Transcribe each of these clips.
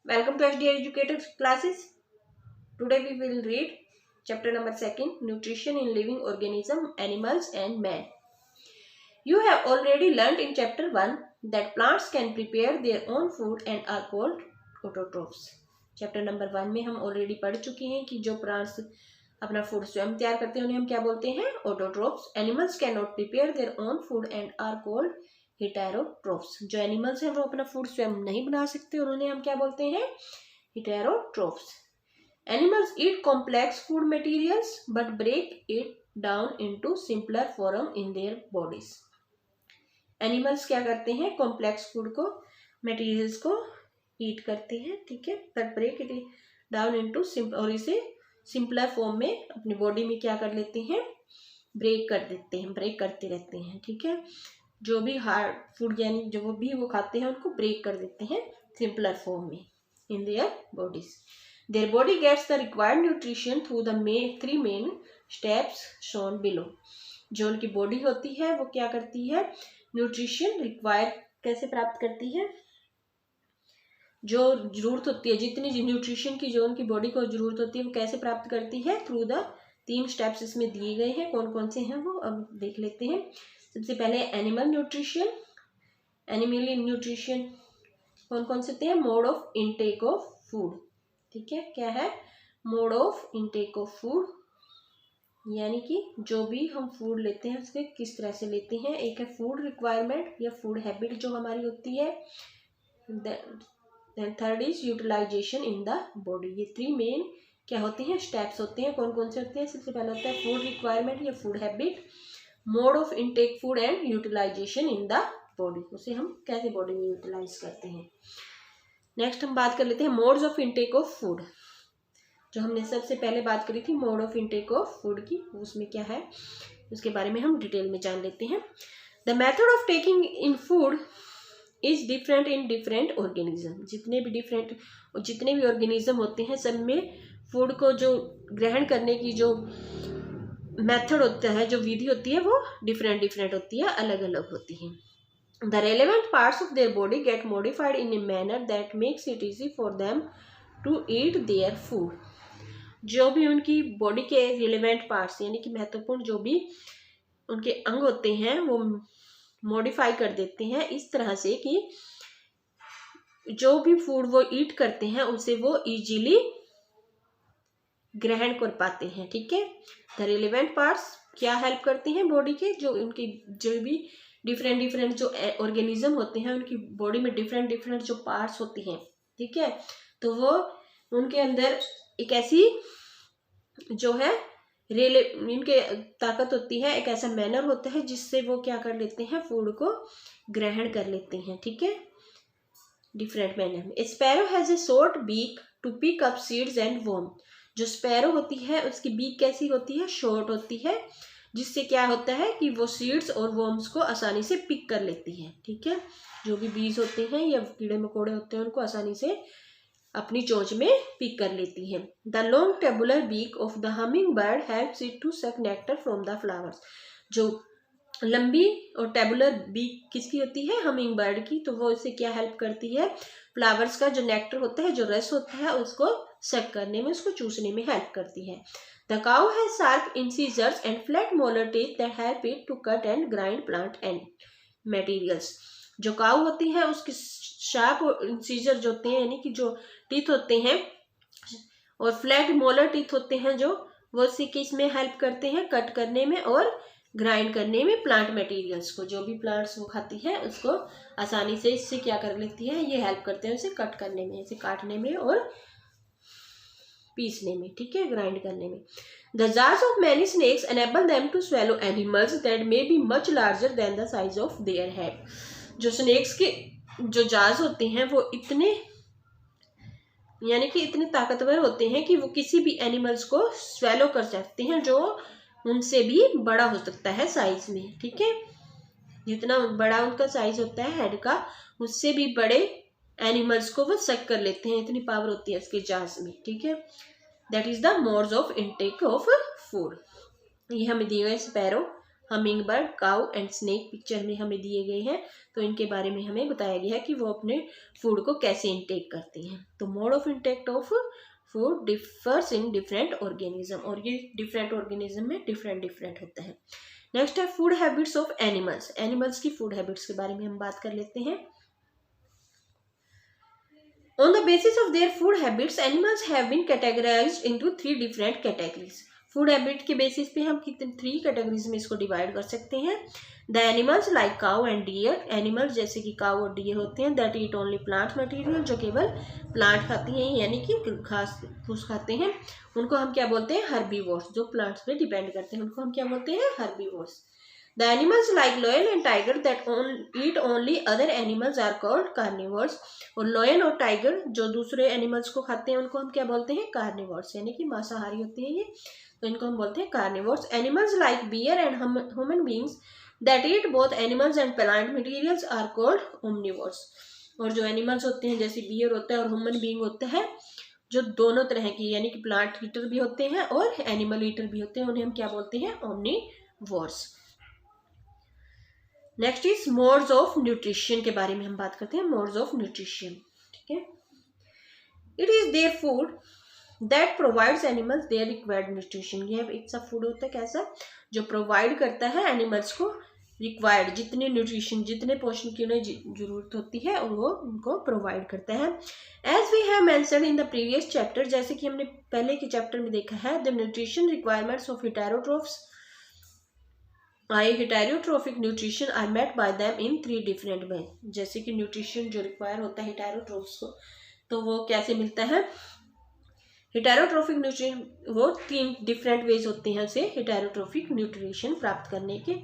Welcome to HDI Educated Classes. Today we will read chapter number 2, Nutrition in Living Organism, Animals and Man. You have already learnt in chapter 1 that plants can prepare their own food and are called autotrophs. Chapter number 1 में हम already पढ़ चुके हैं कि जो plants अपना food स्वयं तैयार करते हैं उन्हें हम क्या बोलते हैं, autotrophs. Animals can not prepare their own food and are called heterotrophs. जो एनिमल्स हैं वो अपना फूड स्वयं नहीं बना सकते और उन्हें हम क्या बोलते हैं, heterotrophs. Animals eat complex food materials but break it down into simpler form in their bodies. Animals क्या करते हैं, कॉम्प्लेक्स फूड को, मटेरियल्स को ईट करते हैं, ठीक है, but break it down into simple, और इसे सिंपलर फॉर्म में अपनी बॉडी में क्या कर लेते हैं, ब्रेक कर देते हैं, ब्रेक करते रहते हैं, ठीक है. जो भी हार्ड फूड यानी जो भी वो खाते हैं उनको ब्रेक कर देते हैं सिंपलर फॉर्म में in their bodies. Their body gets the required nutrition through the three main steps shown below. जो उनकी बॉडी होती है वो क्या करती है, न्यूट्रिशन रिक्वायर कैसे प्राप्त करती है, जो जरूरत होती है, जितनी न्यूट्रिशन की जो उनकी बॉडी को जरूरत होती है वो कैसे प्राप्त करती है, थ्रू द 3 स्टेप्स इसमें दिए गए हैं. कौन कौन से हैं वो अब देख लेते हैं. सबसे पहले एनिमल न्यूट्रिशन. एनिमल न्यूट्रिशन कौन कौन से होते हैं, mode of intake of food, ठीक है. क्या है, mode of intake of food, यानी कि जो भी हम फूड लेते हैं उसके किस तरह से लेते हैं. एक है फूड रिक्वायरमेंट या फूड हैबिट जो हमारी होती है. Third is utilization in the body. ये 3 मेन क्या होते हैं, स्टेप्स होते हैं. कौन कौन से होते हैं, सबसे पहले होता है फूड रिक्वायरमेंट या food habit, mode of intake food and utilization in the body. उसे हम कैसे बॉडी में यूटिलाइज करते हैं. नेक्स्ट हम बात कर लेते हैं modes of intake of food. जो हमने सबसे पहले बात करी थी mode of intake of food की, उसमें क्या है उसके बारे में हम डिटेल में जान लेते हैं. The method of taking in food is different in different organism. जितने भी ऑर्गेनिज्म होते हैं सब में फूड को जो ग्रहण करने की जो मेथड होता है, जो विधि होती है, वो डिफरेंट होती है, अलग अलग होती है. The relevant parts of their body get modified in a manner that makes it easy for them to eat their food. जो भी उनकी बॉडी के रिलेवेंट पार्ट्स यानी कि महत्वपूर्ण जो भी उनके अंग होते हैं वो मॉडिफाई कर देते हैं इस तरह से कि जो भी फूड वो ईट करते हैं उसे वो इजीली ग्रहण कर पाते हैं, ठीक है. द रिलेवेंट पार्ट्स क्या हेल्प करते हैं बॉडी के, जो उनकी जो भी डिफरेंट जो ऑर्गेनिज्म होते हैं उनकी बॉडी में डिफरेंट जो पार्ट्स होती हैं, ठीक है. तो वो उनके अंदर एक ऐसी जो है इनके ताकत होती है, एक ऐसा मैनर होता है जिससे वो क्या कर लेते हैं, फूड को ग्रहण कर लेते हैं, ठीक है, डिफरेंट मैनर में. Sparrow has a short beak to pick up seeds and worm. जो स्पैरो होती है उसकी बीक कैसी होती है, शॉर्ट होती है, जिससे क्या होता है कि वो सीड्स और वर्म्स को आसानी से पिक कर लेती है, ठीक है. जो भी बीज होते हैं या कीड़े मकोड़े होते हैं उनको आसानी से अपनी चोंच में पिक कर लेती है. The long tubular beak of the humming bird helps it to suck nectar from the flowers. जो लंबी और टेबुलर बीक किसकी होती है, हमिंग बर्ड की, तो वो इससे क्या हेल्प करती है, फ्लावर्स का जो नेक्टर होता है, जो रस होता है, उसको सक करने में, उसको चूसने में हेल्प करती है. The cow has sharp incisors and flat molar teeth that help it to cut and grind plant and materials. जो काउ होती है उसकी शार्प और इंसिजर जो होते हैं यानी कि जो टीथ होते हैं और फ्लैट मोलर टीथ होते हैं जो वो किसमें हेल्प करते हैं, कट करने में और ग्राइंड करने में प्लांट मटेरियल्स को. जो भी प्लांट्स वो खाती है उसको आसानी से इससे क्या कर लेती है, ये हेल्प करते हैं उसे कट करने में, इसे काटने में और पीसने में, ठीक है, ग्राइंड करने में. The jars of many snacks enable them to swallow animals that may be much larger than the size of their head. जो स्नेक्स के जो जार्स होते हैं वो इतने यानी कि इतने ताकतवर होते हैं कि वो किसी भी एनिमल्स को स्वेलो कर सकते हैं जो उनसे भी बड़ा हो सकता है साइज में, ठीक है. जितना बड़ा उनका साइज होता है हेड का, उससे भी बड़े एनिमल्स को वो सक कर लेते हैं, इतनी पावर होती है इसके जार्स में, ठीक है. That is the modes of intake of food. ये हमें दिए गए sparrow, humming bird, cow and snake picture में हमें दिए गए हैं। तो इनके बारे में हमें बताया गया है कि वो अपने फूड को कैसे इंटेक करती हैं। तो mode of intake of food differs in different organism, और ये डिफरेंट ऑर्गेनिज्म में डिफरेंट होता है। नेक्स्ट है food habits of animals. Animals की फूड हैबिट्स के बारे में हम बात कर लेते हैं। On the basis of their food habits, animals have been categorized into 3 different categories. Food habit के बेसिस पे हम कितने 3 कैटेगरीज में इसको डिवाइड कर सकते हैं। The animals like cow and deer, animals जैसे कि काउ और डियर होते हैं, that eat only plant material, जो केवल प्लांट खाती हैं यानी कि घास फूस खाते हैं, उनको हम क्या बोलते हैं, हर्बीवोर्स। जो प्लांट्स पे डिपेंड करते हैं उनको हम क्या बोलते हैं, herbivores. The animals like lion and tiger that eat only other animals are called carnivores. और lion और tiger जो दूसरे एनिमल्स को खाते हैं उनको हम क्या बोलते हैं, carnivores, यानी कि मांसाहारी होते हैं ये, तो इनको हम बोलते हैं carnivores. Animals like bear and human beings that eat both animals and plant materials are called omnivores. और जो एनिमल्स होते हैं जैसे बियर होता है और ह्यूमन बीइंग होता है, जो दोनों तरह की यानी कि प्लांट ईटर भी होते हैं और एनिमल ईटर भी होते हैं, उन्हें हम क्या बोलते हैं, omnivores. Next is modes of nutrition के बारे में हम बात करते हैं। मोड्स ऑफ न्यूट्रिशन, ठीक है। It is their food that provides animals their required nutrition. यह एक सा फूड होता है कैसा, जो प्रोवाइड करता है एनिमल्स को रिक्वायर्ड जितने न्यूट्रिशन, जितने पोषण की उन्हें जरूरत होती है और वो उनको प्रोवाइड करता है। As we have mentioned in the previous chapter, जैसे कि हमने पहले के चैप्टर में देखा है, the nutrition requirements of heterotrophs heterotrophic nutrition are met by them in 3 different way. जैसे कि न्यूट्रिशन जो रिक्वायर होता है हेटेरोट्रोफ्स को, तो वो कैसे मिलता है, हेटेरोट्रोफिक न्यूट्रिशन वो 3 डिफरेंट वेज होते हैं उसे हेटेरोट्रोफिक न्यूट्रिशन प्राप्त करने के।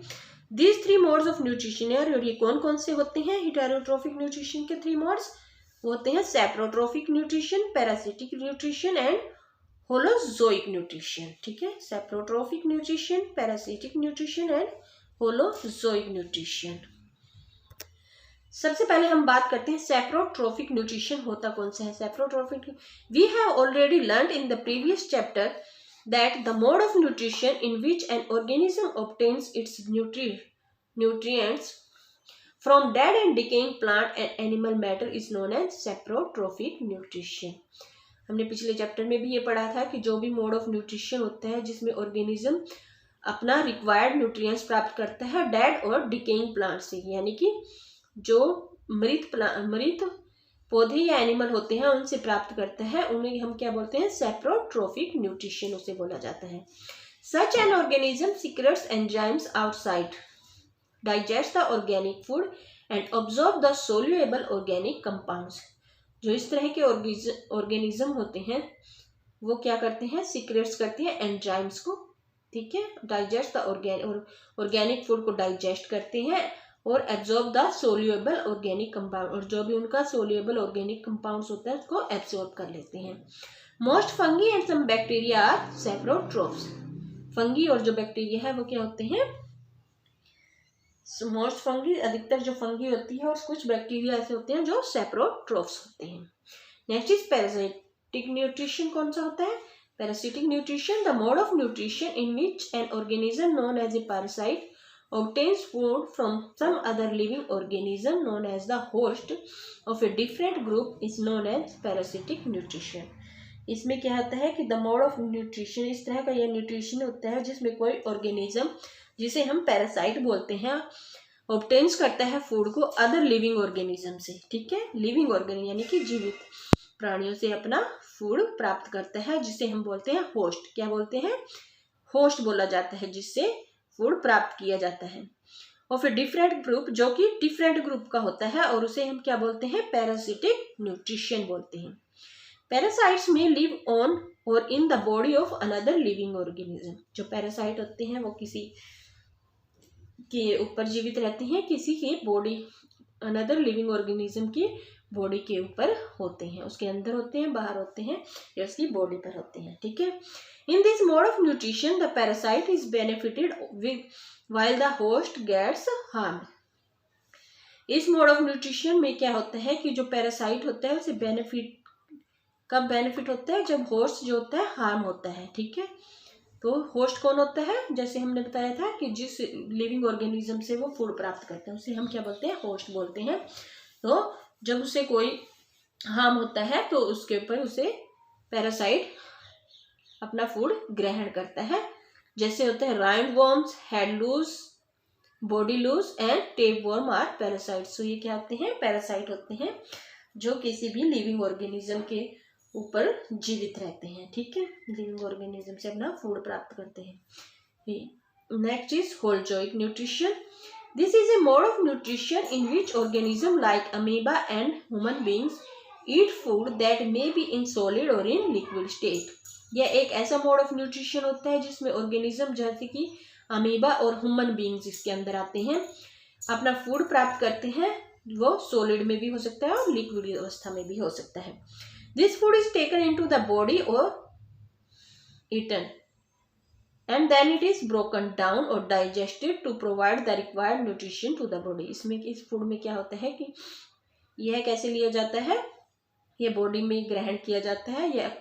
दीज 3 मोड्स ऑफ न्यूट्रिशन और ये कौन कौन से होते हैं हेटेरोट्रोफिक न्यूट्रिशन के 3 मोड्स, वो होते हैं saprotrophic nutrition, parasitic nutrition and holozoic nutrition, ठीक है। Saprotrophic nutrition, parasitic nutrition and holozoic nutrition. सबसे पहले हम बात करते हैं सेप्रोट्रोफिक न्यूट्रिशन होता कौन सा है। Saprotrophic, we have already learned in the previous chapter that the mode of nutrition in which an organism obtains its nutrients from dead and decaying plant and animal matter is known as saprotrophic nutrition. हमने पिछले chapter में भी ये पढ़ा था कि जो भी मोड ऑफ न्यूट्रिशन होता है जिसमें ऑर्गेनिज्म अपना रिक्वायर्ड न्यूट्रिएंट्स प्राप्त करता है डेड और डिकेइंग प्लांट से, यानी कि जो मृत पौधे या एनिमल होते हैं उनसे प्राप्त करता है, उन्हें हम क्या बोलते हैं, सेप्रोट्रोफिक न्यूट्रिशन उसे बोला जाता है। Such an organism secretes enzymes outside, digest the organic food and absorb the soluble organic compounds. जो इस तरह के ऑर्गेनिज्म होते हैं वो क्या करते हैं, सीक्रेट्स करते हैं एंजाइम्स को, ठीक है, डाइजेस्ट द ऑर्गेनिक फूड को डाइजेस्ट करते हैं और absorb the soluble organic compound, और जो भी उनका सोल्यूएबल ऑर्गेनिक कंपाउंड्स होता है उसको एब्जॉर्ब कर लेते हैं। Most fungi and some bacteria are saprotrophs. Fungi और जो बैक्टीरिया है वो क्या होते हैं, मोस्ट फंगी, अधिकतर जो फंगी होती है, और कुछ बैक्टीरिया ऐसे होते हैं जो सेप्रोट्रोफ्स होते हैं। Next is parasitic nutrition. कौन सा होता है, parasitic nutrition, the mode of nutrition in which an organism known as a parasite obtains food from some other living organism known as the host of a different group is known as parasitic nutrition. इसमें क्या होता है कि the mode of nutrition, इस तरह का यह nutrition होता है जिसमें कोई ऑर्गेनिज्म जिसे हम पैरासाइट बोलते हैं ऑब्टेन्स करता है फूड को अदर लिविंग ऑर्गेनिज्म से, ठीक है, लिविंग ऑर्गेनिज्म यानी कि जीवित प्राणियों से अपना फूड प्राप्त करता है, जिसे हम बोलते हैं होस्ट। क्या बोलते हैं, होस्ट बोला जाता है जिससे फूड प्राप्त किया जाता है। ऑफ ए डिफरेंट ग्रुप, जो कि डिफरेंट ग्रुप का होता है, और उसे हम क्या बोलते हैं, पैरासिटिक न्यूट्रिशन बोलते हैं। पैरासाइट्स में लिव ऑन और इन the body of another living organism. जो पैरासाइट होते हैं वो किसी के ऊपर जीवित रहते हैं, किसी की बॉडी, अनदर लिविंग ऑर्गेनिज्म की बॉडी के ऊपर होते हैं, उसके अंदर होते हैं, बाहर होते हैं, या उसकी बॉडी पर होते हैं, ठीक है। In this mode of nutrition, the parasite is benefited while the host gets harmed. इस मोड ऑफ न्यूट्रिशन में क्या होता है कि जो पैरासाइट होता है उसे बेनिफिट कब बेनिफिट होता है, जब होस्ट जो होता है हार्म होता है, ठीक है। तो होस्ट कौन होता है, जैसे हमने बताया था कि जिस लिविंग ऑर्गेनिज्म से वो फूड प्राप्त करते हैं उसे हम क्या बोलते हैं, होस्ट बोलते हैं। तो जब उसे कोई हार्म होता है तो उसके ऊपर उसे पैरासाइट अपना फूड ग्रहण करता है। जैसे होते हैं round worms, head lice, body lice and tape worm are parasites. तो ये क्या होते हैं, पैरासाइट होते हैं जो किसी भी लिविंग ऑर्गेनिज्म के ऊपर जीवित रहते हैं। ठीक है, लिविंग ऑर्गेनिज्म से अपना फूड प्राप्त करते हैं। Next is holozoic nutrition. This is a mode of nutrition in which organism like amoeba and human beings eat food that may be in solid और इन लिक्विड स्टेट। यह एक ऐसा mode of nutrition होता है जिसमें organism जैसे कि amoeba और ह्यूमन बींग्स इसके अंदर आते हैं, अपना फूड प्राप्त करते हैं। वो सॉलिड में भी हो सकता है और लिक्विड अवस्था में भी हो सकता है। This food is taken into the body or eaten, and then it is broken down or digested to provide the required nutrition to the body. इसमें इस फूड में क्या होता है कि यह कैसे लिया जाता है, यह बॉडी में ग्रहण किया जाता है या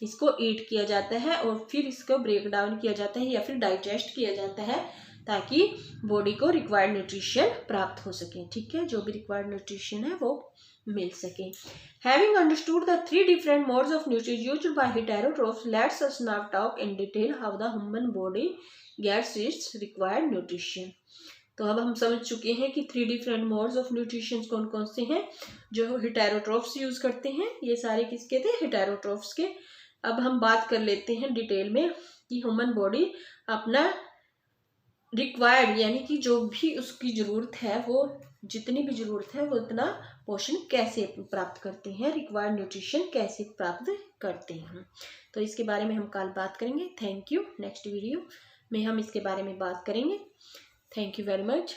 इसको ईट किया जाता है और फिर इसको ब्रेक डाउन किया जाता है या फिर डाइजेस्ट किया जाता है ताकि बॉडी को रिक्वायर्ड न्यूट्रिशन प्राप्त हो सके। ठीक है, जो भी रिक्वायर्ड न्यूट्रिशन है वो मिल सके। Having understood the three different modes of nutrition used by heterotrophs, let's us now talk in detail how the human body gets its required nutrition. तो अब हम समझ चुके हैं कि 3 डिफरेंट मोड्स ऑफ न्यूट्रिशन कौन कौन से हैं जो हेटेरोट्रोफ्स यूज करते हैं। ये सारे किसके थे, हेटेरोट्रोफ्स के। अब हम बात कर लेते हैं डिटेल में कि ह्यूमन बॉडी अपना रिक्वायर्ड यानी कि जो भी उसकी ज़रूरत है, वो जितनी भी ज़रूरत है वो इतना पोषण कैसे प्राप्त करते हैं, रिक्वायर्ड न्यूट्रिशन कैसे प्राप्त करते हैं। तो इसके बारे में हम कल बात करेंगे। Thank you. नेक्स्ट वीडियो में हम इसके बारे में बात करेंगे। Thank you very much.